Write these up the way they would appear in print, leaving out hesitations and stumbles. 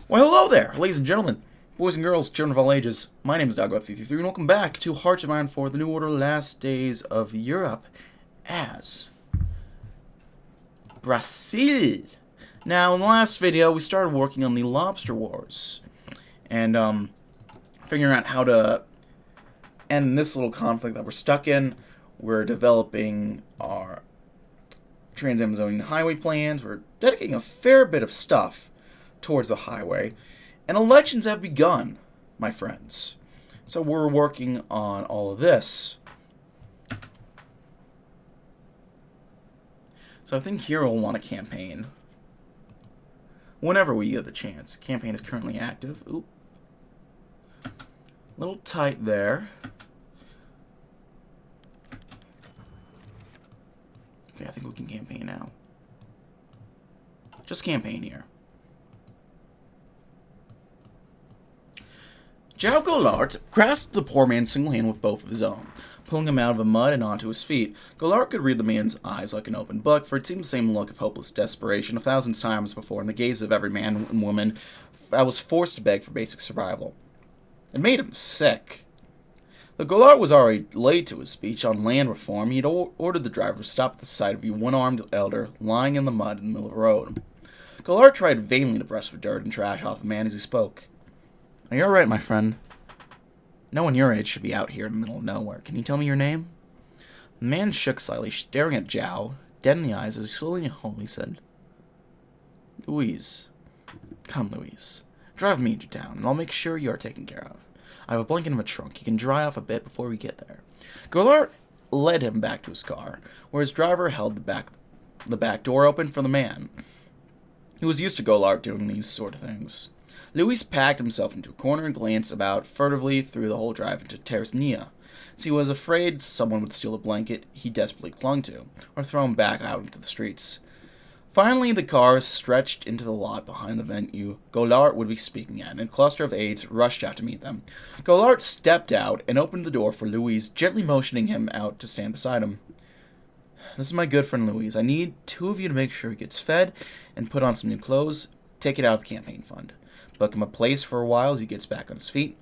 Well, hello there, ladies and gentlemen, boys and girls, children of all ages. My name is Doggo53, and welcome back to Hearts of Iron 4, the New Order Last Days of Europe, as Brazil. Now, in the last video, we started working on the Lobster Wars, and figuring out how to end this little conflict that we're stuck in. We're developing our Trans-Amazonian highway plans. We're dedicating a fair bit of stuff towards the highway, and elections have begun, my friends. So we're working on all of this. So I think Hero will want a campaign whenever we get the chance. The campaign is currently active. Ooh. A little tight there. Okay, I think we can campaign now. Just campaign here. Goulart grasped the poor man single-handed with both of his own, pulling him out of the mud and onto his feet. Goulart could read the man's eyes like an open book, for it seemed the same look of hopeless desperation 1,000 times before in the gaze of every man and woman that was forced to beg for basic survival. It made him sick. Though Goulart was already late to his speech on land reform, he had ordered the driver to stop at the sight of a one-armed elder lying in the mud in the middle of the road. Goulart tried vainly to brush the dirt and trash off the man as he spoke. Are you alright, my friend? No one your age should be out here in the middle of nowhere. Can you tell me your name? The man shook slightly, staring at Zhao, dead in the eyes, as he slowly and calmly said, Louise. Come, Louise. Drive me into town, and I'll make sure you are taken care of. I have a blanket in my trunk. You can dry off a bit before we get there. Goulart led him back to his car, where his driver held the back door open for the man. He was used to Goulart doing these sort of things. Louis packed himself into a corner and glanced about furtively through the whole drive into Terrace Nia, as he was afraid someone would steal a blanket he desperately clung to, or throw him back out into the streets. Finally, the car stretched into the lot behind the venue Goulart would be speaking at, and a cluster of aides rushed out to meet them. Goulart stepped out and opened the door for Louise, gently motioning him out to stand beside him. This is my good friend Louise. I need two of you to make sure he gets fed and put on some new clothes. Take it out of the campaign fund. Book him a place for a while as he gets back on his feet.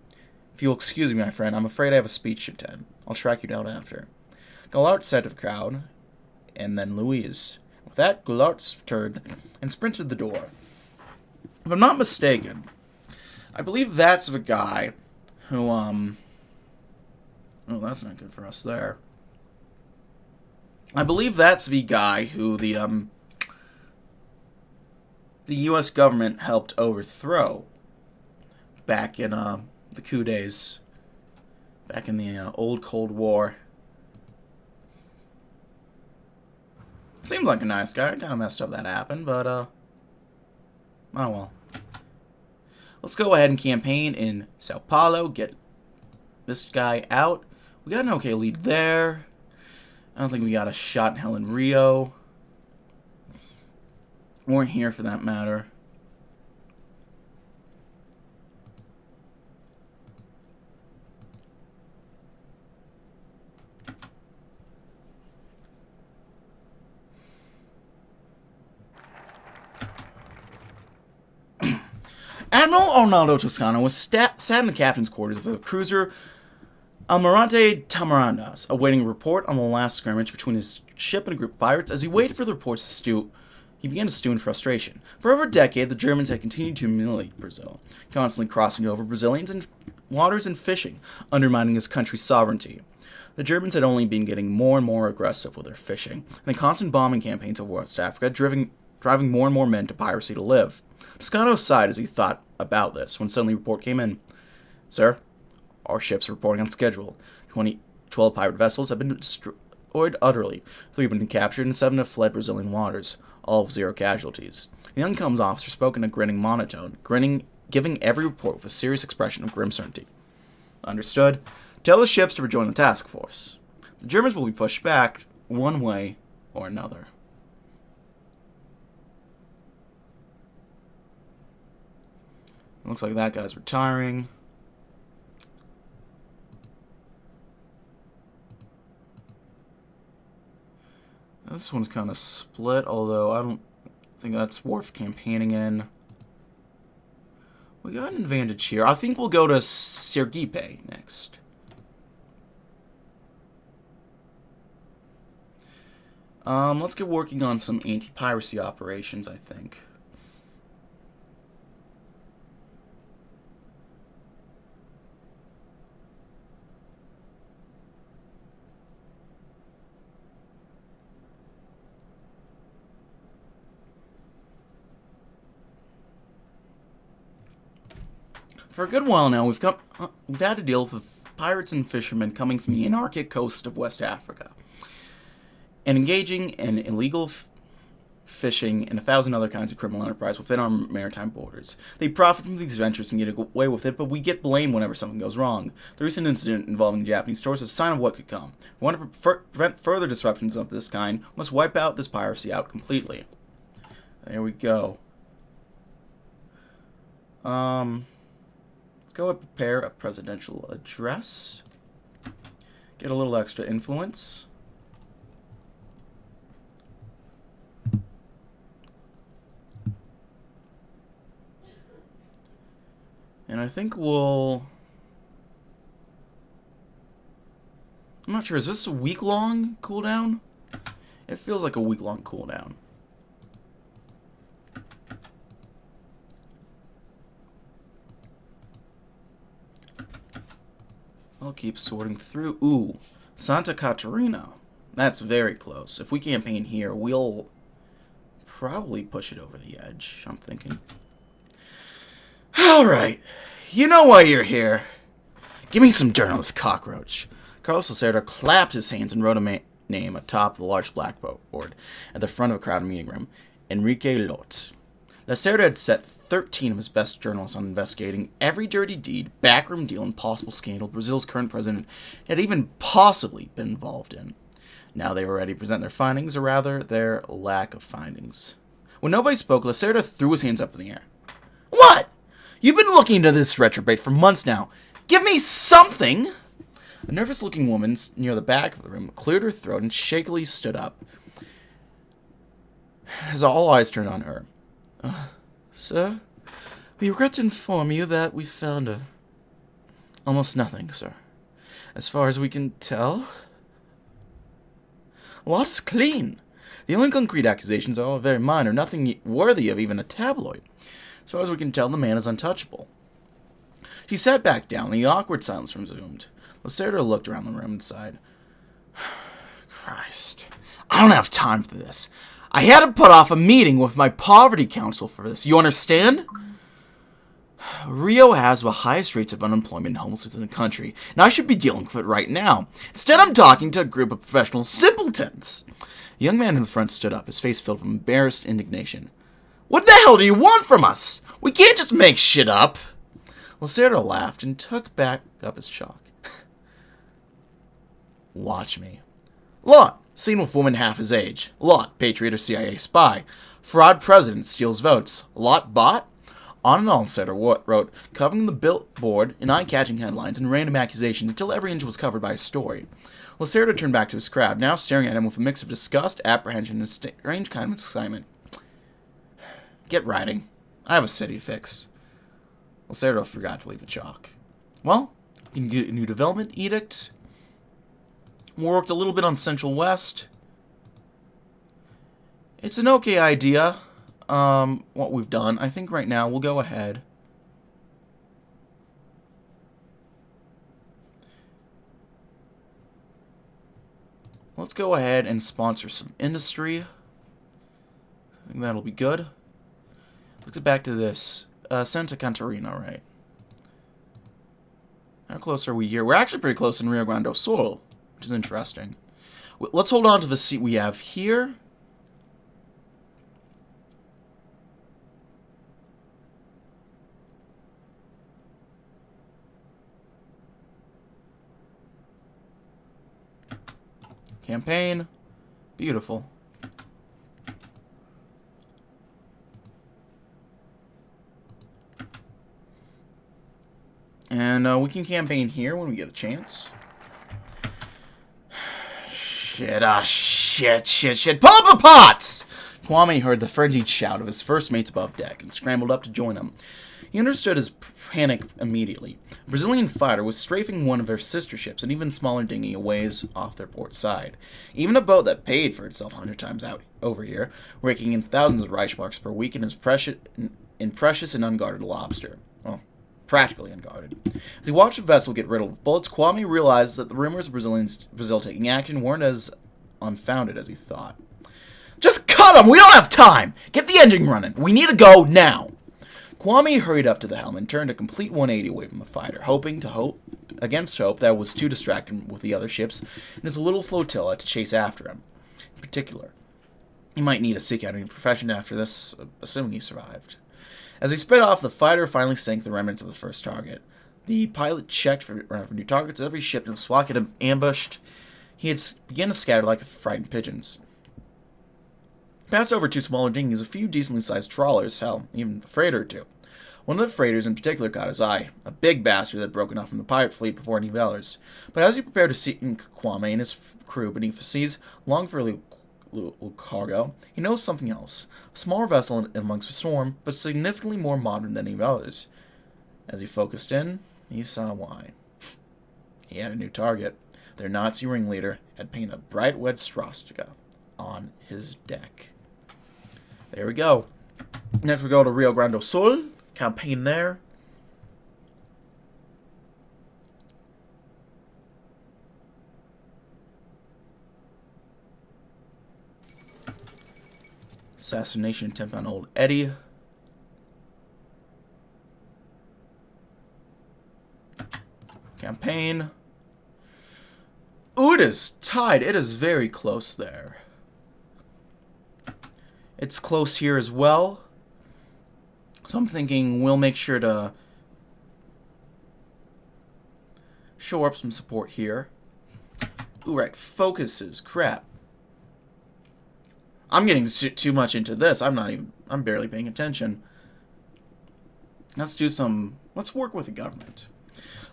If you'll excuse me, my friend, I'm afraid I have a speech to attend. I'll track you down after. Goulart said to the crowd, and then Louise. With that, Goulart turned and sprinted the door. If I'm not mistaken, I believe that's the guy who, oh, that's not good for us there. I believe that's the guy who the U.S. government helped overthrow back in the coup days, back in the old Cold War. Seems like a nice guy. Kind of messed up that happened, but oh well. Let's go ahead and campaign in Sao Paulo. Get this guy out. We got an okay lead there. I don't think we got a shot in hell in Rio. Or here, for that matter. Admiral Arnaldo Toscano was sat in the captain's quarters of the cruiser Almirante Tamarandas, awaiting a report on the last skirmish between his ship and a group of pirates. As he waited for the reports to stew, he began to stew in frustration. For over a decade, the Germans had continued to humiliate Brazil, constantly crossing over Brazilians' waters and fishing, undermining his country's sovereignty. The Germans had only been getting more and more aggressive with their fishing, and the constant bombing campaigns of West Africa driving more and more men to piracy to live. Toscano sighed as he thought about this, when suddenly a report came in. Sir, our ships are reporting on schedule. 12 pirate vessels have been destroyed utterly. 3 have been captured and 7 have fled Brazilian waters, all with 0 casualties. The young comms officer spoke in a grinning monotone, giving every report with a serious expression of grim certainty. Understood. Tell the ships to rejoin the task force. The Germans will be pushed back one way or another. Looks like that guy's retiring. This one's kind of split, although I don't think that's worth campaigning in. We got an advantage here. I think we'll go to Sergipe next. Let's get working on some anti-piracy operations, I think. For a good while now, we've had to deal with pirates and fishermen coming from the anarchic coast of West Africa and engaging in illegal fishing and 1,000 other kinds of criminal enterprise within our maritime borders. They profit from these ventures and get away with it, but we get blamed whenever something goes wrong. The recent incident involving Japanese stores is a sign of what could come. If we want to prevent further disruptions of this kind, we must wipe out this piracy out completely. There we go. Let's go and prepare a presidential address. Get a little extra influence. And I think we'll... I'm not sure, is this a week-long cooldown? It feels like a week-long cooldown. I'll keep sorting through. Ooh, Santa Catarina. That's very close. If we campaign here, we'll probably push it over the edge, I'm thinking. Alright, you know why you're here. Give me some journalist cockroach. Carlos Lacerda clapped his hands and wrote a name atop the large blackboard at the front of a crowded meeting room. Enrique Lot. Lacerda had set 13 of his best journalists on investigating every dirty deed, backroom deal, and possible scandal Brazil's current president had even possibly been involved in. Now they were ready to present their findings, or rather, their lack of findings. When nobody spoke, Lacerda threw his hands up in the air. What? You've been looking into this retrobate for months now. Give me something! A nervous-looking woman near the back of the room cleared her throat and shakily stood up, as all eyes turned on her. Sir, we regret to inform you that we found almost nothing, sir. As far as we can tell, Lot's clean. The only concrete accusations are all very minor, nothing worthy of even a tabloid. As far as we can tell, the man is untouchable. She sat back down, and the awkward silence resumed. Lacerda looked around the room and sighed. Christ, I don't have time for this. I had to put off a meeting with my poverty council for this. You understand? Rio has the highest rates of unemployment and homelessness in the country, and I should be dealing with it right now. Instead, I'm talking to a group of professional simpletons. The young man in the front stood up, his face filled with embarrassed indignation. What the hell do you want from us? We can't just make shit up. Lacerda laughed and took back up his chalk. Watch me. Lot. Seen with woman half his age. Lot, patriot or CIA spy. Fraud president steals votes. Lot bot? On and on, Lacerda wrote, covering the billboard in eye-catching headlines and random accusations until every inch was covered by a story. Lacerda turned back to his crowd, now staring at him with a mix of disgust, apprehension, and a strange kind of excitement. Get writing. I have a city to fix. Lacerda forgot to leave the chalk. Well, you can get a new development edict. Worked a little bit on Central West. It's an okay idea, what we've done. I think right now we'll go ahead. Let's go ahead and sponsor some industry. I think that'll be good. Let's get back to this. Santa Catarina, right? How close are we here? We're actually pretty close in Rio Grande do Sul, which is interesting. Let's hold on to the seat we have here. Campaign. Beautiful. And we can campaign here when we get a chance. Shit, shit. Pull up the pots! Kwame heard the frenzied shout of his first mates above deck and scrambled up to join him. He understood his panic immediately. A Brazilian fighter was strafing one of their sister ships, an even smaller dinghy, a ways off their port side. Even a boat that paid for itself 100 times out over here, raking in thousands of Reichsmarks per week in precious and unguarded lobster. Well, practically unguarded. As he watched the vessel get riddled with bullets, Kwame realized that the rumors of Brazil taking action weren't as unfounded as he thought. Just cut him! We don't have time! Get the engine running! We need to go now! Kwame hurried up to the helm and turned a complete 180 away from the fighter, hoping against hope that was too distracted with the other ships and his little flotilla to chase after him. In particular, he might need to seek out a new profession after this, assuming he survived. As he sped off, the fighter finally sank the remnants of the first target. The pilot checked for new targets. Every ship in the SWAT had him ambushed. He had begun to scatter like frightened pigeons. Passed over 2 smaller dinghies, a few decently sized trawlers, hell, even a freighter or 2. One of the freighters in particular caught his eye, a big bastard that had broken off from the pirate fleet before any valors. But as he prepared to sink Kwame and his crew beneath the seas, long for cargo, he noticed something else. A smaller vessel amongst the swarm, but significantly more modern than any of the others. As he focused in, he saw why. He had a new target. Their Nazi ringleader had painted a bright red swastika on his deck. There we go. Next we go to Rio Grande do Sul. Campaign there. Assassination attempt on old Eddie. Campaign. Ooh, it is tied. It is very close there. It's close here as well. So I'm thinking we'll make sure to shore up some support here. Ooh, right. Focuses. Crap. I'm getting too much into this. I'm barely paying attention. Let's work with the government.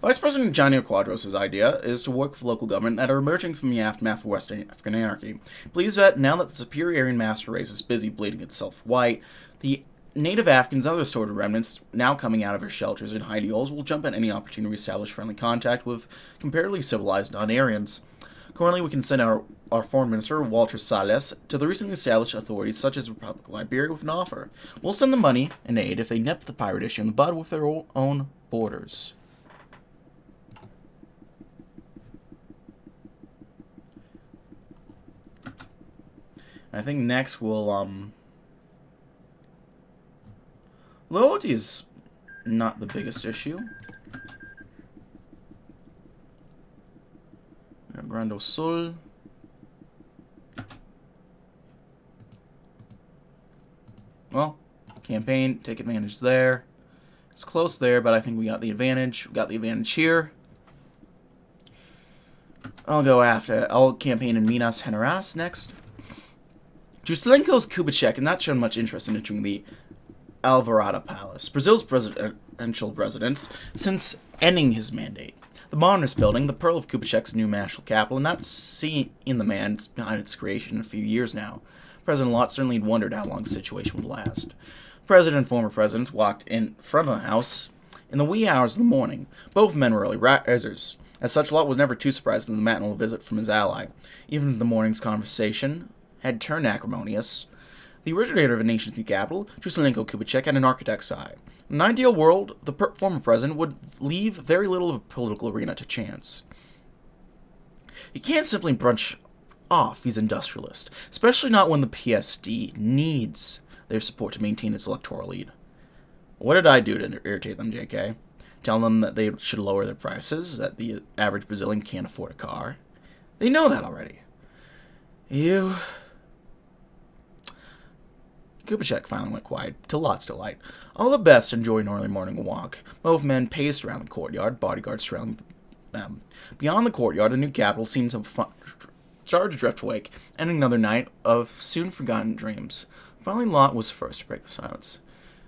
Vice President Johnny Quadros' idea is to work with local government that are emerging from the aftermath of Western African anarchy. Believes that now that the superior Aryan master race is busy bleeding itself white, the native Africans and other assorted remnants, now coming out of their shelters and hideols, will jump at any opportunity to establish friendly contact with comparatively civilized non-Aryans. Currently, we can send our Foreign Minister, Walter Salles, to the recently established authorities such as the Republic of Liberia with an offer. We'll send them money and aid if they nip the pirate issue in the bud with their own borders. I think next we'll, loyalty is not the biggest issue. Rio Grande do Sul. Well, campaign, take advantage there. It's close there, but I think we got the advantage. We got the advantage here. I'll campaign in Minas Gerais next. Juscelenko's Kubitschek had not shown much interest in entering the Alvorada Palace, Brazil's presidential residence, since ending his mandate. The modernist building, the pearl of Kubitschek's new national capital, had not seen the man behind its creation in a few years now. President Lott certainly had wondered how long the situation would last. President and former presidents walked in front of the house in the wee hours of the morning. Both men were early risers. As such, Lott was never too surprised at the matinal visit from his ally. Even if the morning's conversation had turned acrimonious, the originator of the nation's new capital, Juscelenko Kubitschek, had an architect's eye. In an ideal world, the former president would leave very little of a political arena to chance. You can't simply brunch off these industrialists, especially not when the PSD needs their support to maintain its electoral lead. What did I do to irritate them, JK? Tell them that they should lower their prices, that the average Brazilian can't afford a car. They know that already. Kubitschek finally went quiet, to Lott's delight. All the best enjoyed an early morning walk. Both men paced around the courtyard, bodyguards surrounding them. Beyond the courtyard, the new capital seemed to start to drift awake, ending another night of soon-forgotten dreams. Finally, Lott was first to break the silence.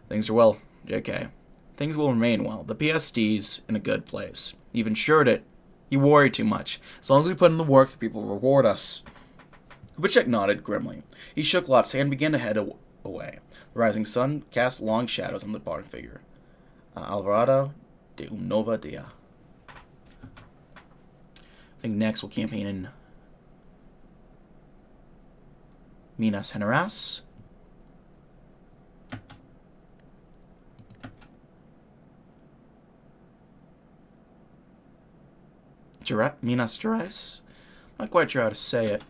Things are well, JK. Things will remain well. The PSD's in a good place. You've ensured it. You worry too much. As long as we put in the work, the people will reward us. Kubitschek nodded grimly. He shook Lott's hand and began to head away. The rising sun cast long shadows on the departing figure. Alvarado de Nova Dia. I think next we'll campaign in Minas Generais. Minas Gerais? Not quite sure how to say it.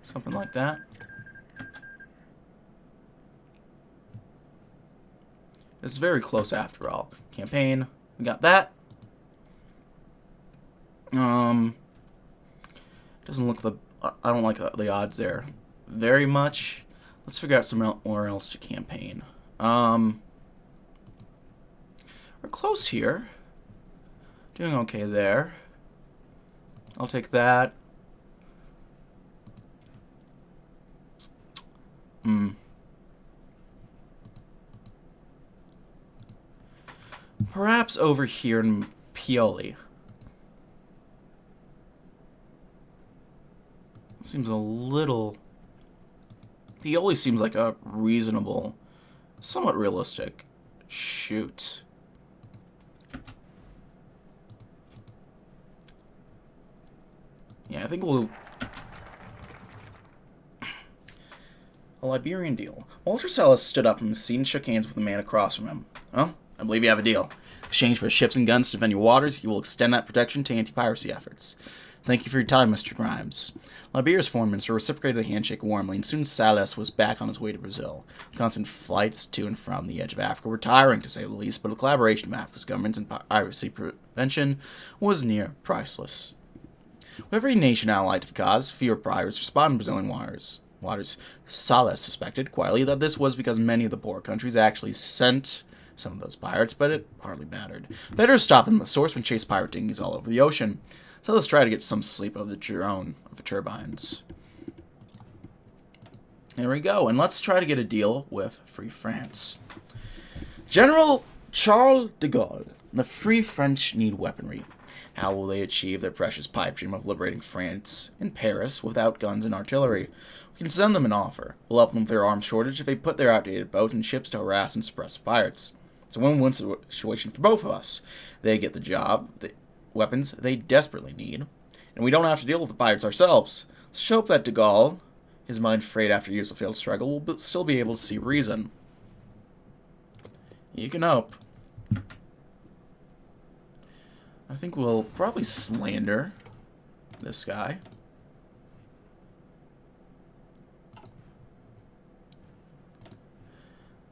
Something like that. It's very close after all. Campaign. We got that. Doesn't look I don't like the odds there very much. Let's figure out somewhere else to campaign. We're close here. Doing okay there. I'll take that. Perhaps over here in Pioli. Seems a little... Pioli seems like a reasonable, somewhat realistic shoot. Yeah, I think we'll... A Liberian deal. Walter Salas stood up from his seat and shook hands with the man across from him. Well, I believe you have a deal. In exchange for ships and guns to defend your waters, you will extend that protection to anti-piracy efforts. Thank you for your time, Mr. Grimes. Liberia's foreign minister reciprocated the handshake warmly, and soon Salas was back on his way to Brazil. Constant flights to and from the edge of Africa were tiring, to say the least, but the collaboration of Africa's governments in piracy prevention was near priceless. With every nation allied to the cause, fewer pirates responded in Brazilian waters. Salas suspected quietly that this was because many of the poor countries actually sent some of those pirates, but it hardly mattered. Better stop them at the source than chase pirate dinghies all over the ocean. So let's try to get some sleep over the drone of the turbines. There we go, and let's try to get a deal with Free France. General Charles de Gaulle, the Free French need weaponry. How will they achieve their precious pipe dream of liberating France in Paris without guns and artillery? We can send them an offer. We'll help them with their arms shortage if they put their outdated boats and ships to harass and suppress pirates. It's a win-win situation for both of us. They get the job, the weapons they desperately need, and we don't have to deal with the pirates ourselves. Let's hope that de Gaulle, his mind frayed after years of failed struggle, will still be able to see reason. You can hope. I think we'll probably slander this guy. I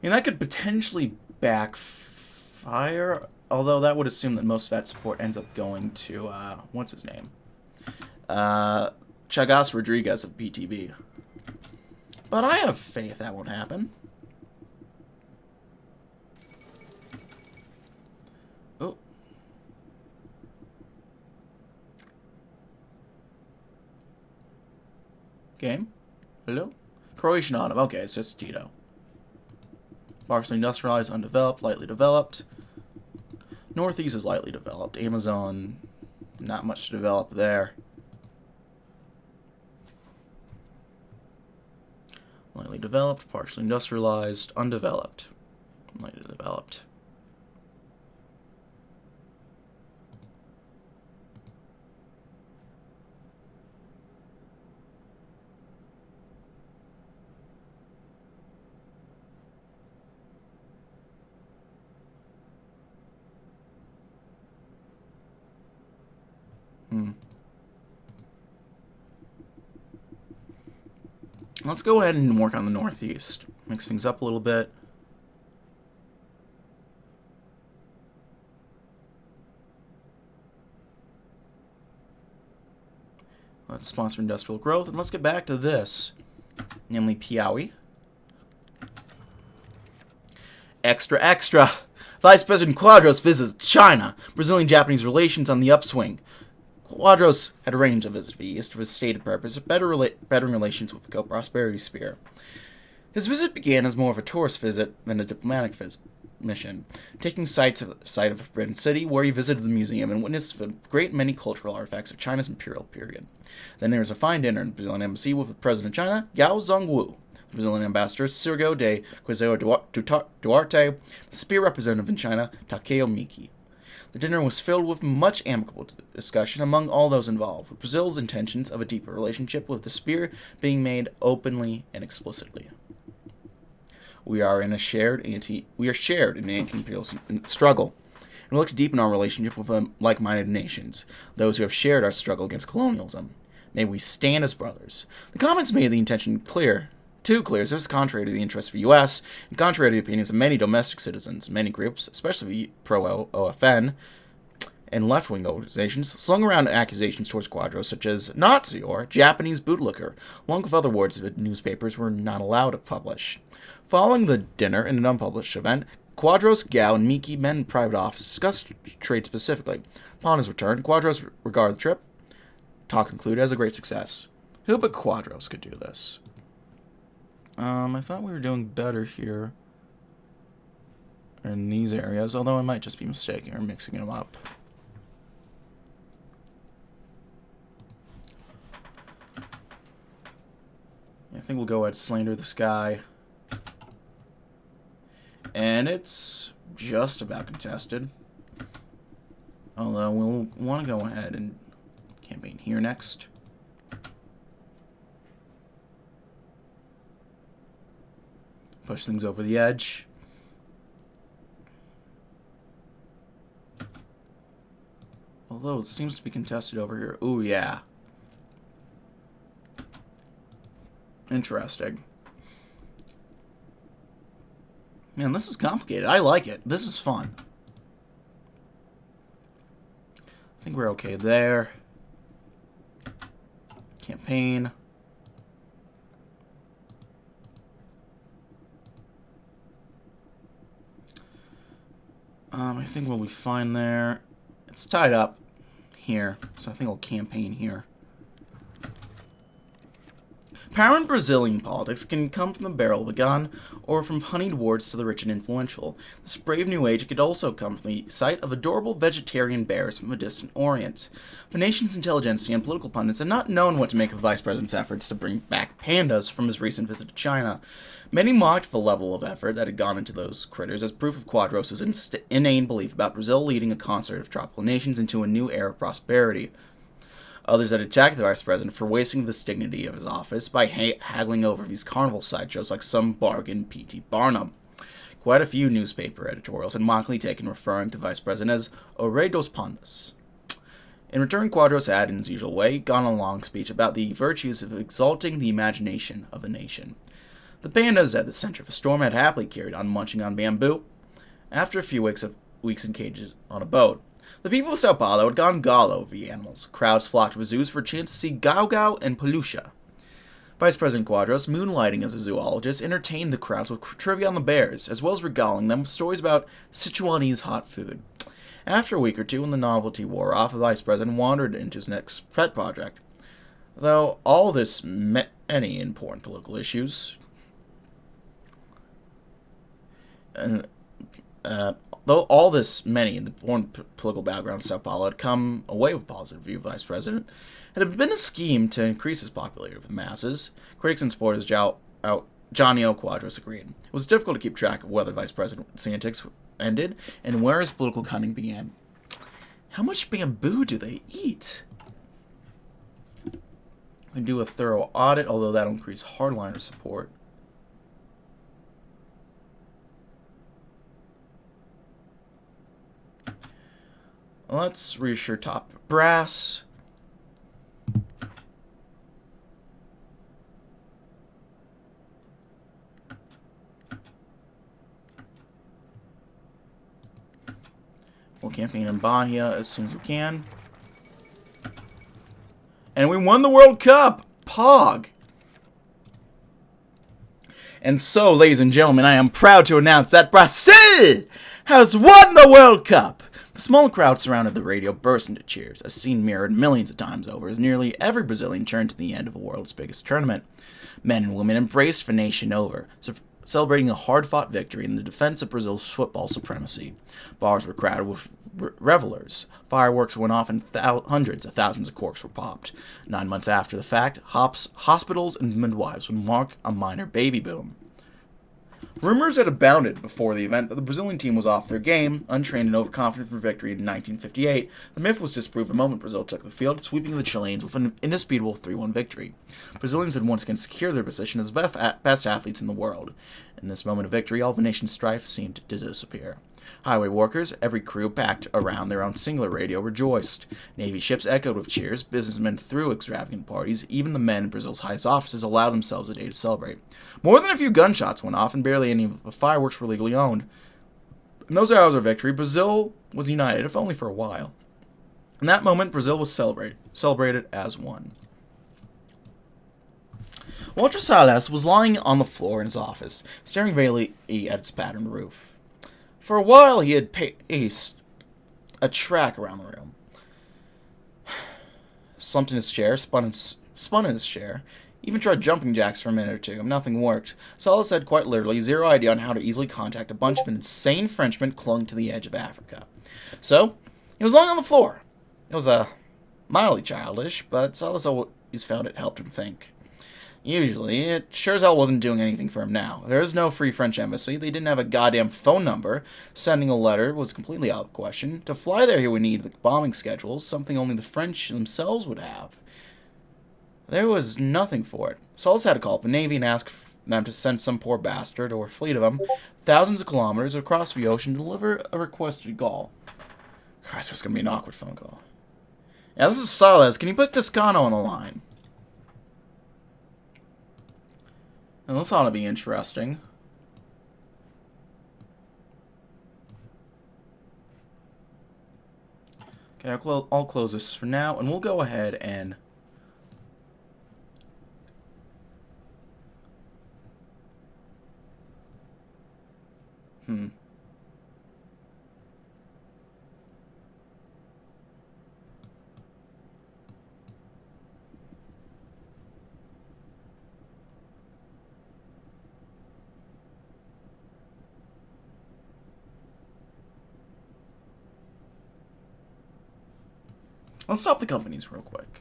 mean, that could potentially backfire, although that would assume that most of that support ends up going to, what's his name? Chagas Rodriguez of BTB. But I have faith that won't happen. Oh. Game? Hello? Croatian Autumn. Okay, it's just Tito. Partially industrialized, undeveloped, lightly developed. Northeast is lightly developed. Amazon, not much to develop there. Lightly developed, partially industrialized, undeveloped. Lightly developed. Let's go ahead and work on the Northeast. Mix things up a little bit. Let's sponsor industrial growth, and let's get back to this, namely Piaui. Extra, extra! Vice President Quadros visits China. Brazilian-Japanese relations on the upswing. Quadros had arranged a visit to the East with his stated purpose of bettering relations with the co-prosperity sphere. His visit began as more of a tourist visit than a diplomatic mission, taking sight of the Forbidden City, where he visited the museum and witnessed a great many cultural artifacts of China's imperial period. Then there was a fine dinner in the Brazilian embassy with the President of China, Gao Zhongwu. Brazilian ambassador Sergio de Quezao Duarte, the spear representative in China Takeo Miki. The dinner was filled with much amicable discussion among all those involved, with Brazil's intentions of a deeper relationship with the spear being made openly and explicitly. We are shared in the anti-imperial struggle, and we look to deepen our relationship with like-minded nations, those who have shared our struggle against colonialism. May we stand as brothers. The comments made the intention clear. Too clear, as this is contrary to the interests of the U.S. and contrary to the opinions of many domestic citizens. Many groups, especially pro-OFN and left-wing organizations, slung around accusations towards Quadros such as Nazi or Japanese bootlicker, along with other words that newspapers were not allowed to publish. Following the dinner in an unpublished event, Quadros, Gaulle, and Miki met in private office discussed trade specifically. Upon his return, Quadros regarded the trip, talk concluded, as a great success. Who but Quadros could do this? I thought we were doing better here in these areas, although I might just be mistaken or mixing them up. I think we'll go ahead and slander the sky. And it's just about contested. Although we'll want to go ahead and campaign here next. Push things over the edge. Although it seems to be contested over here. Ooh, yeah. Interesting. Man, this is complicated. I like it. This is fun. I think we're okay there. Campaign. I think we'll be fine there. It's tied up here, so I think I'll campaign here. Power in Brazilian politics can come from the barrel of a gun, or from honeyed wards to the rich and influential. This brave new age could also come from the sight of adorable vegetarian bears from a distant Orient. The nation's intelligentsia and political pundits had not known what to make of the Vice President's efforts to bring back pandas from his recent visit to China. Many mocked the level of effort that had gone into those critters as proof of Quadros' inane belief about Brazil leading a concert of tropical nations into a new era of prosperity. Others had attacked the Vice President for wasting the dignity of his office by haggling over these carnival sideshows like some bargain P.T. Barnum. Quite a few newspaper editorials had mockingly taken referring to Vice President as O Rei dos Pandas. In return, Quadros had, in his usual way, gone on a long speech about the virtues of exalting the imagination of a nation. The pandas at the center of the storm had happily carried on munching on bamboo. After a few weeks in cages on a boat, the people of Sao Paulo had gone gall over the animals. Crowds flocked to the zoos for a chance to see Gau and Peluche. Vice President Quadros, moonlighting as a zoologist, entertained the crowds with trivia on the bears, as well as regaling them with stories about Sichuanese hot food. After a week or two, when the novelty wore off, the Vice President wandered into his next pet project. Though all this many important political issues, though all this many in the political background of Sao Paulo had come away with a positive view of Vice President, it had been a scheme to increase his popularity with the masses. Critics and supporters Johnny O. Quadros agreed. It was difficult to keep track of whether Vice President's antics ended and where his political cunning began. How much bamboo do they eat? We can do a thorough audit, although that'll increase hardliner support. Let's reassure top brass. We'll campaign in Bahia as soon as we can. And we won the World Cup! Pog! And so, ladies and gentlemen, I am proud to announce that Brazil has won the World Cup! The small crowd surrounded the radio burst into cheers, a scene mirrored millions of times over as nearly every Brazilian turned to the end of the world's biggest tournament. Men and women embraced the nation over, celebrating a hard-fought victory in the defense of Brazil's football supremacy. Bars were crowded with revelers. Fireworks went off and hundreds of thousands of corks were popped. 9 months after the fact, hospitals and midwives would mark a minor baby boom. Rumors had abounded before the event that the Brazilian team was off their game, untrained and overconfident for victory in 1958. The myth was disproved the moment Brazil took the field, sweeping the Chileans with an indisputable 3-1 victory. Brazilians had once again secured their position as best athletes in the world. In this moment of victory, all the nation's strife seemed to disappear. Highway workers, every crew packed around their own singular radio, rejoiced. Navy ships echoed with cheers, businessmen threw extravagant parties, even the men in Brazil's highest offices allowed themselves a day to celebrate. More than a few gunshots went off, and barely any of the fireworks were legally owned. In those hours of victory, Brazil was united, if only for a while. In that moment, Brazil was celebrated as one. Walter Silas was lying on the floor in his office, staring vaguely at its patterned roof. For a while, he had paced a track around the room. Slumped in his chair, spun in his chair, even tried jumping jacks for a minute or two. Nothing worked. Silas had quite literally zero idea on how to easily contact a bunch of insane Frenchmen clung to the edge of Africa. So, he was lying on the floor. It was mildly childish, but Silas always found it helped him think. Usually, it sure as hell wasn't doing anything for him now. There is no free French embassy, they didn't have a goddamn phone number, sending a letter was completely out of the question. To fly there, he would need the bombing schedules, something only the French themselves would have. There was nothing for it. Silas had to call up the Navy and ask them to send some poor bastard, or a fleet of them, thousands of kilometers across the ocean to deliver a request to Gaulle. Christ, this is going to be an awkward phone call. Yeah, this is Silas. Can you put Toscano on the line? And this ought to be interesting. Okay, I'll close this for now, and we'll go ahead and... Let's stop the companies real quick.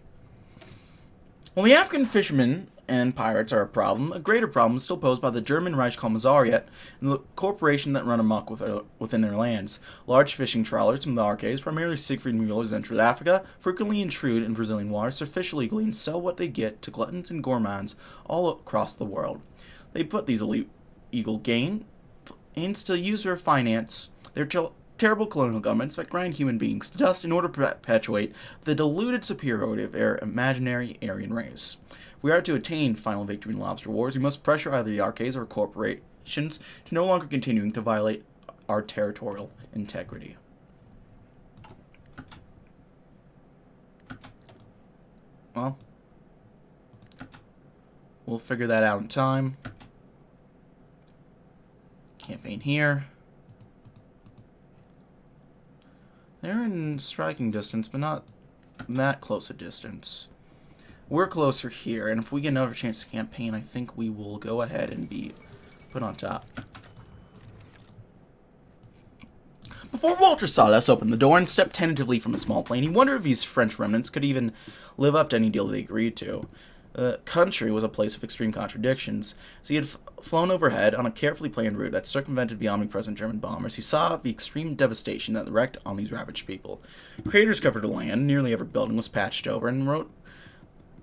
While the African fishermen and pirates are a problem, a greater problem is still posed by the German Reichskommissariat and the corporation that run amok within their lands. Large fishing trawlers from the Arcades, primarily Siegfried Mueller's enter Africa, frequently intrude in Brazilian waters to fish illegally and sell what they get to gluttons and gourmands all across the world. They put these illegal gains to use or finance their terrible colonial governments that grind human beings to dust in order to perpetuate the deluded superiority of their imaginary Aryan race. If we are to attain final victory in lobster wars, we must pressure either the Arcades or corporations to no longer continuing to violate our territorial integrity. Well, we'll figure that out in time. Campaign here. They're in striking distance, but not that close a distance. We're closer here, and if we get another chance to campaign, I think we will go ahead and be put on top. Before Walter Silas opened the door and stepped tentatively from a small plane, he wondered if these French remnants could even live up to any deal they agreed to. The country was a place of extreme contradictions. As he had flown overhead on a carefully planned route that circumvented the omnipresent German bombers, he saw the extreme devastation that wrecked on these ravaged people. Craters covered the land, nearly every building was patched over, and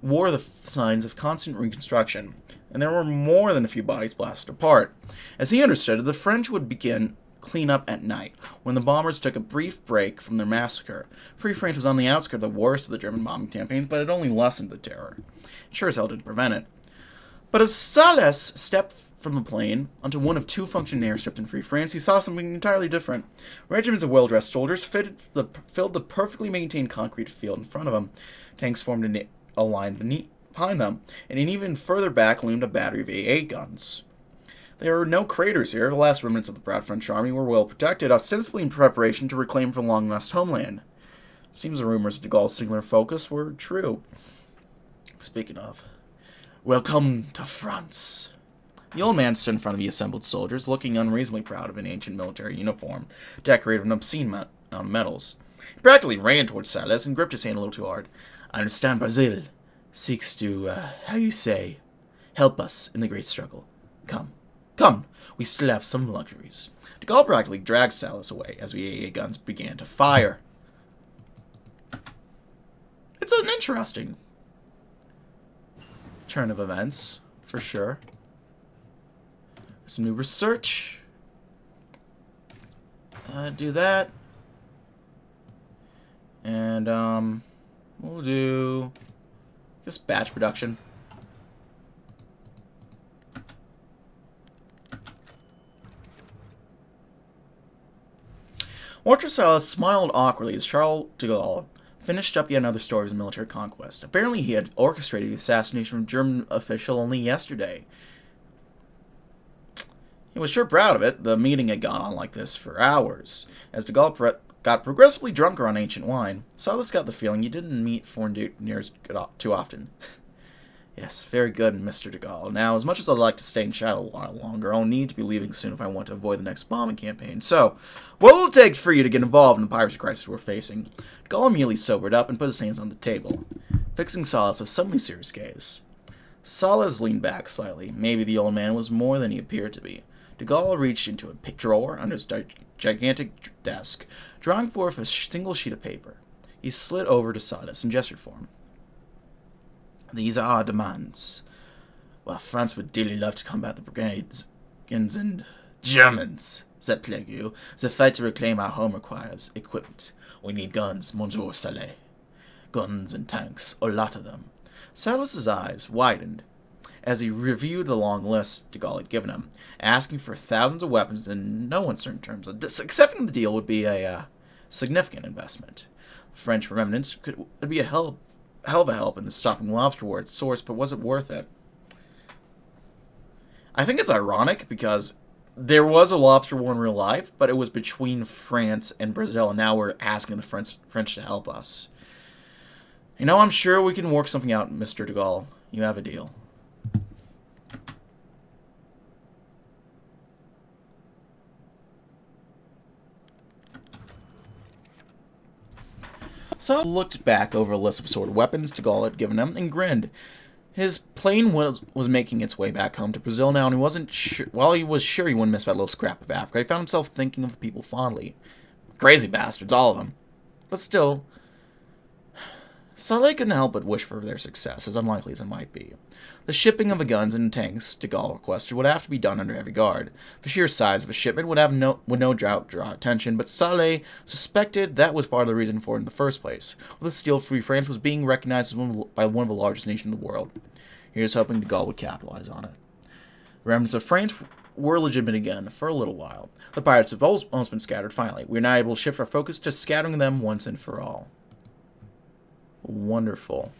wore the signs of constant reconstruction, and there were more than a few bodies blasted apart. As he understood it, the French would begin clean up at night, when the bombers took a brief break from their massacre. Free France was on the outskirts of the worst of the German bombing campaign, but it only lessened the terror. It sure as hell didn't prevent it. But as Silas stepped from the plane onto one of two functioning airstrips in Free France, he saw something entirely different. Regiments of well-dressed soldiers filled the perfectly maintained concrete field in front of them. Tanks formed in a line behind them, and even further back loomed a battery of AA guns. There were no craters here. The last remnants of the proud French army were well protected, ostensibly in preparation to reclaim the long-lost homeland. Seems the rumors of de Gaulle's singular focus were true. Speaking of, welcome to France. The old man stood in front of the assembled soldiers, looking unreasonably proud of an ancient military uniform, decorated with an obscene on metals. He practically ran towards Silas and gripped his hand a little too hard. I understand Brazil seeks to, how you say, help us in the great struggle. Come. Come. We still have some luxuries. De Gaulle practically dragged Silas away as the AA guns began to fire. It's an interesting turn of events, for sure. Some new research. Do that. And, we'll do just batch production. Walter Silas smiled awkwardly as Charles de Gaulle finished up yet another story of his military conquest. Apparently he had orchestrated the assassination of a German official only yesterday. He was sure proud of it. The meeting had gone on like this for hours. As de Gaulle got progressively drunker on ancient wine, Silas got the feeling he didn't meet foreign mutineers too often. Yes, very good, Mr. de Gaulle. Now, as much as I'd like to stay in shadow a while longer, I'll need to be leaving soon if I want to avoid the next bombing campaign. So, what will it take for you to get involved in the piracy crisis we're facing? De Gaulle immediately sobered up and put his hands on the table, fixing Silas with suddenly serious gaze. Silas leaned back slightly. Maybe the old man was more than he appeared to be. De Gaulle reached into a drawer under his gigantic desk, drawing forth a single sheet of paper. He slid over to Silas and gestured for him. These are our demands. Well, France would dearly love to combat the brigades and Germans, that plague you. The fight to reclaim our home requires equipment. We need guns, Monsieur Saleh. Guns and tanks, a lot of them. Silas's eyes widened as he reviewed the long list de Gaulle had given him, asking for thousands of weapons in no uncertain terms. Accepting the deal would be a significant investment. French remnants would be a hell of a help in stopping lobster war at source, but was it worth it? I think it's ironic because there was a lobster war in real life, but it was between France and Brazil, and now we're asking the French to help us. You know, I'm sure we can work something out, Mr. de Gaulle. You have a deal. So looked back over a list of assorted weapons de Gaulle had given him and grinned. His plane was making its way back home to Brazil now, and he wasn't sure. While he was sure he wouldn't miss that little scrap of Africa, he found himself thinking of the people fondly. Crazy bastards, all of them. But still, Saleh couldn't help but wish for their success, as unlikely as it might be. The shipping of the guns and tanks de Gaulle requested would have to be done under heavy guard. The sheer size of a shipment would no doubt draw attention, but Saleh suspected that was part of the reason for it in the first place. With the steel-free France was being recognized as by one of the largest nations in the world. He was hoping de Gaulle would capitalize on it. The remnants of France were legitimate again for a little while. The pirates have almost been scattered finally. We are now able to shift our focus to scattering them once and for all. Wonderful.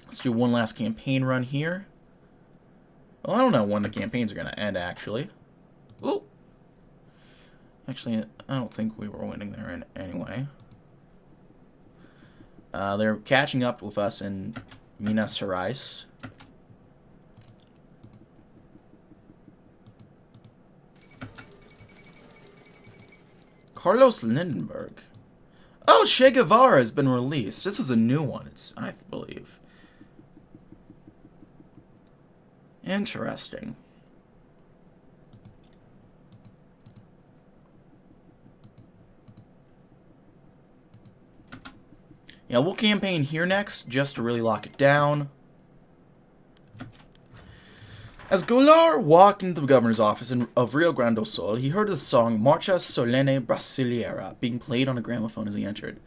Let's do one last campaign run here. Well, I don't know when the campaigns are going to end, actually. Ooh! Actually, I don't think we were winning there anyway. They're catching up with us in Minas Gerais. Carlos Lindenberg. Oh, Che Guevara has been released. This is a new one, I believe. Interesting. Yeah, we'll campaign here next, just to really lock it down. As Goulart walked into the governor's office of Rio Grande do Sul, he heard the song Marcha Solene Brasileira being played on a gramophone as he entered.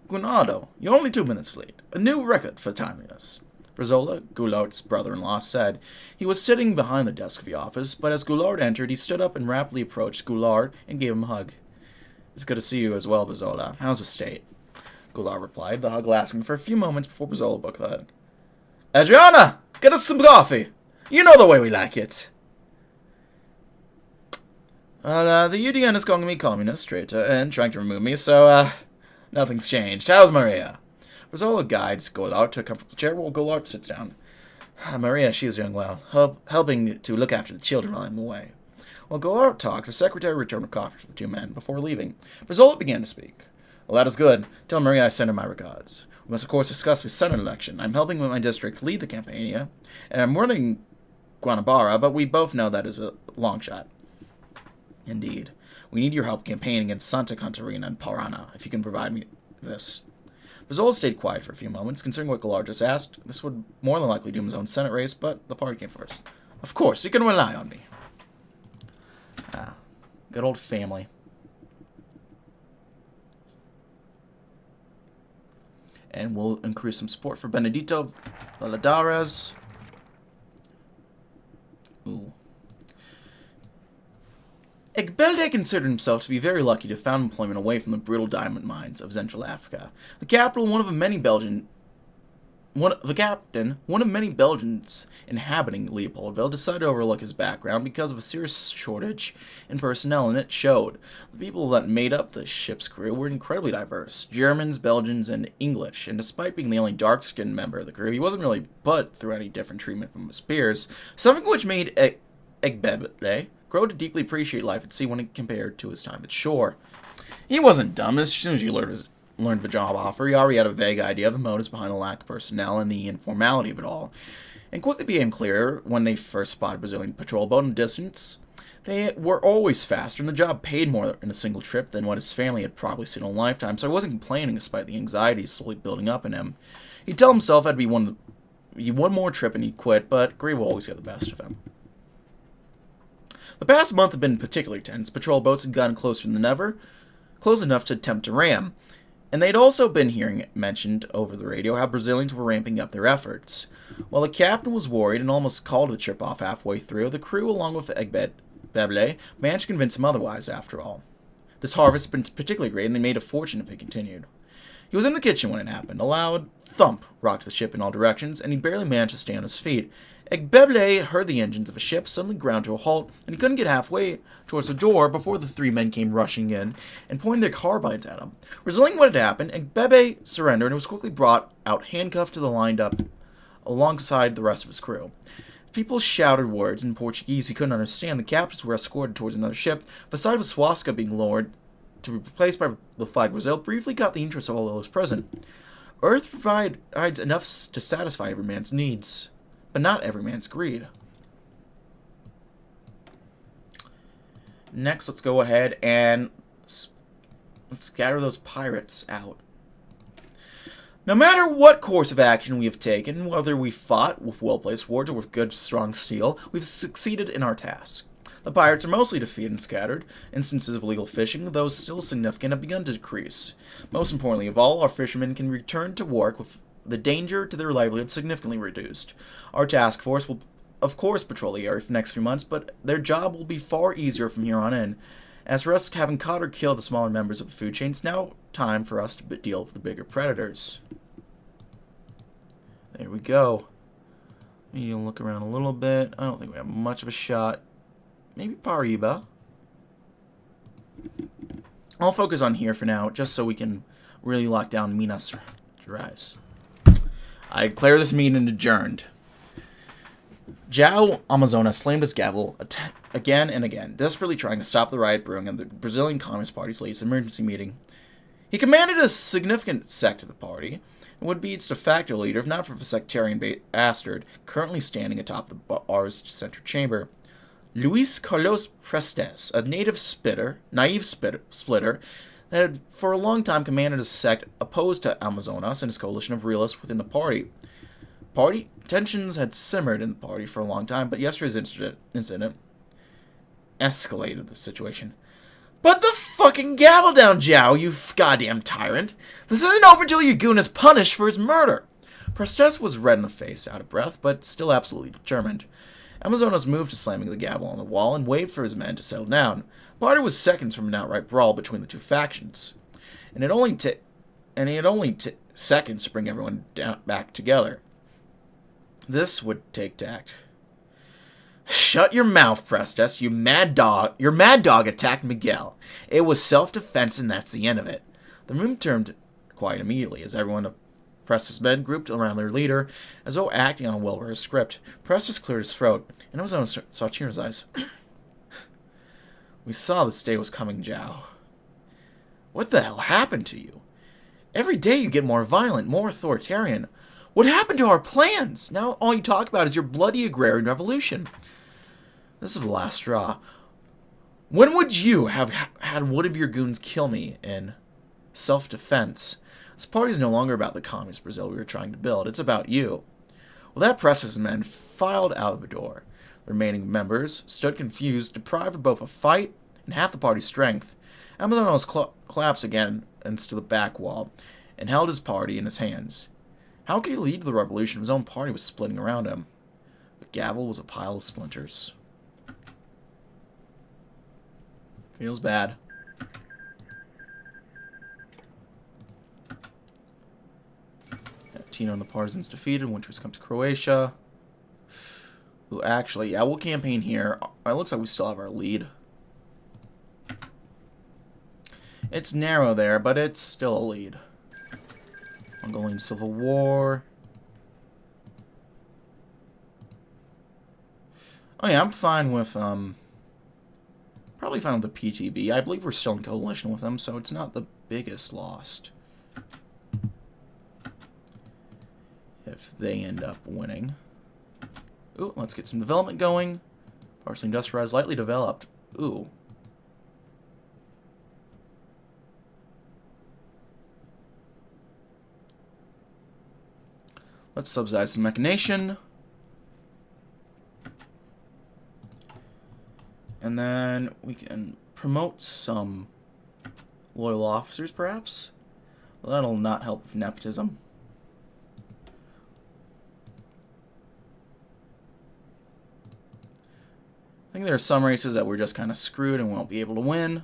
Gunado, you're only 2 minutes late. A new record for timeliness. Brazola, Goulart's brother-in-law, said. He was sitting behind the desk of the office, but as Goulart entered, he stood up and rapidly approached Goulart and gave him a hug. It's good to see you as well, Brazola. How's the state? Goulart replied, the hug lasting for a few moments before Brazola booked ahead. Adriana, get us some coffee. You know the way we like it. Well, the UDN is calling me communist, traitor, and trying to remove me, so, nothing's changed. How's Maria? Brazola guides Goulart to a comfortable chair while Goulart sits down. Maria, she is doing well, helping to look after the children while I'm away. While Goulart talked, the secretary returned with coffee for the two men before leaving. Brazola began to speak. Well, that is good. Tell Maria I send her my regards. We must, of course, discuss the Senate election. I'm helping with my district lead the campaign, and I'm running Guanabara, but we both know that is a long shot. Indeed. We need your help campaigning against Santa Catarina and Parana, if you can provide me this. Brazola stayed quiet for a few moments, considering what Goulart just asked. This would more than likely doom his own Senate race, but the party came first. Of course, you can rely on me. Ah, good old family. And we'll increase some support for Benedito Valadares. Ooh. Egbelde considered himself to be very lucky to have found employment away from the brutal diamond mines of Central Africa. The capital, one of many Belgians inhabiting Leopoldville, decided to overlook his background because of a serious shortage in personnel, and it showed. The people that made up the ship's crew were incredibly diverse: Germans, Belgians, and English, and despite being the only dark-skinned member of the crew, he wasn't really put through any different treatment from his peers, something which made Egbede grow to deeply appreciate life at sea when compared to his time at shore. He wasn't dumb. As soon as you learned the job offer, he already had a vague idea of the motives behind the lack of personnel and the informality of it all. And quickly became clear when they first spotted a Brazilian patrol boat in the distance. They were always faster, and the job paid more in a single trip than what his family had probably seen in a lifetime, so he wasn't complaining despite the anxiety slowly building up in him. He'd tell himself that'd be one more trip and he'd quit, but greed will always get the best of him. The past month had been particularly tense. Patrol boats had gotten closer than ever, close enough to attempt to ram. And they'd also been hearing it mentioned over the radio how Brazilians were ramping up their efforts. While the captain was worried and almost called the trip off halfway through, the crew, along with Egbede, managed to convince him otherwise, after all. This harvest had been particularly great, and they made a fortune if it continued. He was in the kitchen when it happened. A loud thump rocked the ship in all directions, and he barely managed to stay on his feet. Egbede heard the engines of a ship suddenly ground to a halt, and he couldn't get halfway towards the door before the three men came rushing in and pointing their carbines at him. Revealing what had happened, Egbede surrendered and was quickly brought out handcuffed to the lined up alongside the rest of his crew. People shouted words in Portuguese he couldn't understand. The captives were escorted towards another ship. The sight of a swastika being lowered to be replaced by the flag Brazil briefly got the interest of all those present. Earth provides enough to satisfy every man's needs, but not every man's greed. Next, let's go ahead and let's scatter those pirates out. No matter what course of action we have taken, whether we fought with well-placed swords or with good, strong steel, we've succeeded in our task. The pirates are mostly defeated and scattered. Instances of illegal fishing, though still significant, have begun to decrease. Most importantly of all, our fishermen can return to work with the danger to their livelihood significantly reduced. Our task force will, of course, patrol the area for the next few months, but their job will be far easier from here on in. As for us having caught or killed the smaller members of the food chain, it's now time for us to deal with the bigger predators. There we go. Maybe you'll look around a little bit. I don't think we have much of a shot. Maybe Pariba. I'll focus on here for now, just so we can really lock down Minas Gerais. I declare this meeting adjourned. João Amazonas slammed his gavel again and again, desperately trying to stop the riot brewing at the Brazilian Communist Party's latest emergency meeting. He commanded a significant sect of the party, and would be its de facto leader if not for the sectarian bastard currently standing atop the bar's center chamber. Luis Carlos Prestes, a naive splitter, that had for a long time commanded a sect opposed to Amazonas and his coalition of realists within the party. Party tensions had simmered in the party for a long time, but yesterday's incident escalated the situation. Put the fucking gavel down, João, you goddamn tyrant! This isn't over till your goon is punished for his murder! Prestes was red in the face, out of breath, but still absolutely determined. Amazonas moved to slamming the gavel on the wall and waved for his men to settle down. The party was seconds from an outright brawl between the two factions, and it had only seconds to bring everyone back together. This would take tact. Shut your mouth, Prestes, you mad dog. Your mad dog attacked Miguel. It was self-defense, and that's the end of it. The room turned quiet immediately as everyone of Prestes' men grouped around their leader, as though acting on a well-rehearsed script. Prestes cleared his throat, and Amazonas saw tears in his eyes. We saw this day was coming, Zhao. What the hell happened to you? Every day you get more violent, more authoritarian. What happened to our plans? Now all you talk about is your bloody agrarian revolution. This is the last straw. When would you have had one of your goons kill me in self-defense? This party is no longer about the communist Brazil we were trying to build. It's about you. Well, that press's men filed out of the door. The remaining members stood confused, deprived of both a fight and half the party's strength. Amazonas collapsed again into the back wall and held his party in his hands. How could he lead the revolution if his own party was splitting around him? The gavel was a pile of splinters. Feels bad. Tino and the partisans defeated. Winters come to Croatia. Ooh, actually, yeah, we'll campaign here. It looks like we still have our lead. It's narrow there, but it's still a lead. Mongolian Civil War. Oh yeah, I'm fine with, probably fine with the PTB. I believe we're still in coalition with them, so it's not the biggest lost. If they end up winning. Ooh, let's get some development going. Partially industrialized, lightly developed. Ooh. Let's subsidize some machination. And then we can promote some loyal officers, perhaps. Well, that'll not help with nepotism. I think there are some races that we're just kind of screwed and won't be able to win.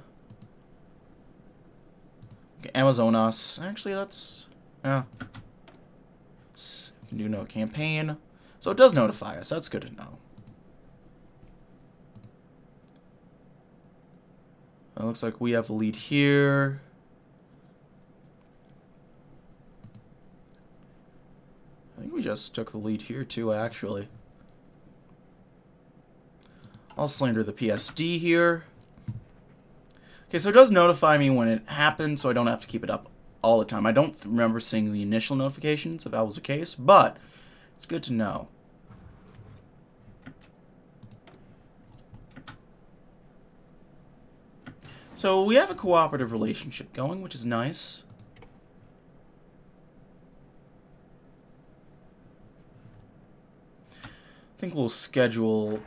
Okay, Amazonas. Actually, that's... yeah. We can do no campaign. So it does notify us. That's good to know. It looks like we have the lead here. I think we just took the lead here too, actually. I'll slander the PSD here. Okay, so it does notify me when it happens, so I don't have to keep it up all the time. I don't remember seeing the initial notifications if that was the case, but it's good to know. So we have a cooperative relationship going, which is nice. I think we'll schedule...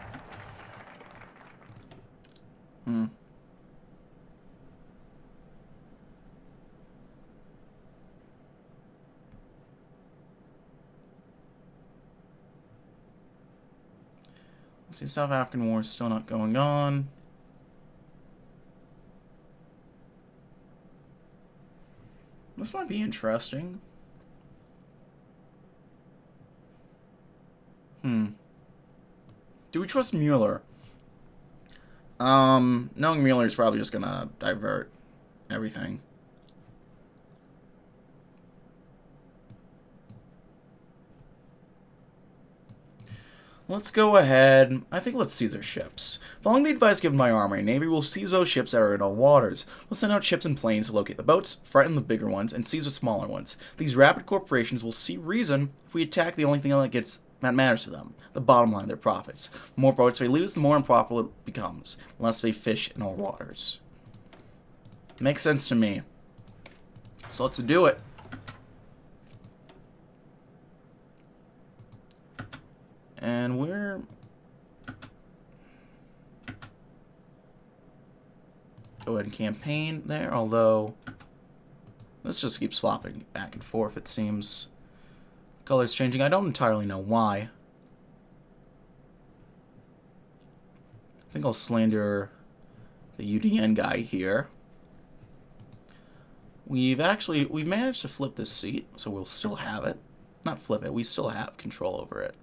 See, South African War is still not going on. This might be interesting. Do we trust Mueller? Knowing Mueller is probably just gonna divert everything. Let's go ahead. I think let's seize our ships. Following the advice given by our Army and Navy, we'll seize those ships that are in all waters. We'll send out ships and planes to locate the boats, frighten the bigger ones, and seize the smaller ones. These rapid corporations will see reason if we attack the only thing that matters to them, the bottom line, their profits. The more boats they lose, the more unprofitable it becomes, unless they fish in all waters. Makes sense to me. So let's do it. And we're... go ahead and campaign there, although this just keeps flopping back and forth, it seems. Colors changing. I don't entirely know why. I think I'll slander the UDN guy here. We've managed to flip this seat, so we'll still have it. Not flip it, we still have control over it.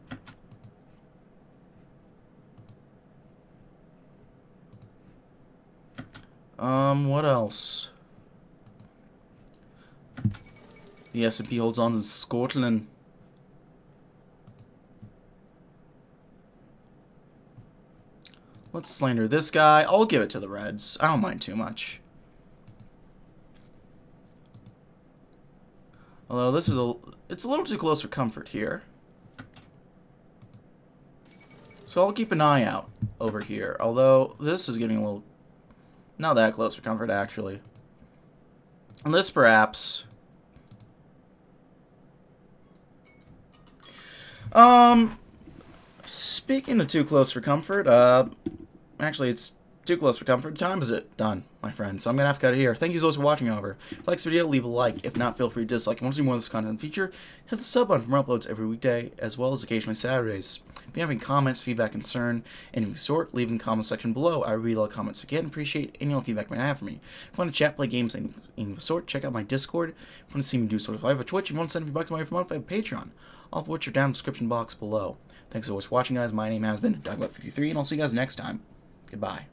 What else? The S&P holds on to Scotland. Let's slander this guy. I'll give it to the Reds. I don't mind too much. Although this is it's a little too close for comfort here. So I'll keep an eye out over here. Although this is getting a little not that close for comfort actually. And this perhaps speaking of too close for comfort, actually it's too close for comfort. Time is it done, my friend. So I'm gonna have to cut it here. Thank you so much for watching. However, if you like this video, leave a like. If not, feel free to dislike. If you want to see more of this content in the future, hit the sub button for more uploads every weekday, as well as occasionally Saturdays. If you have any comments, feedback, concern, anything sort, leave in the comment section below. I read all the comments again. Appreciate any feedback you may have for me. If you want to chat, play games, anything of the sort, check out my Discord. If you want to see me do sort of live at Twitch, if you want to send a few bucks money for month, I have Patreon. All of which are down in the description box below. Thanks so much for watching, guys. My name has been Dogbutt53, and I'll see you guys next time. Goodbye.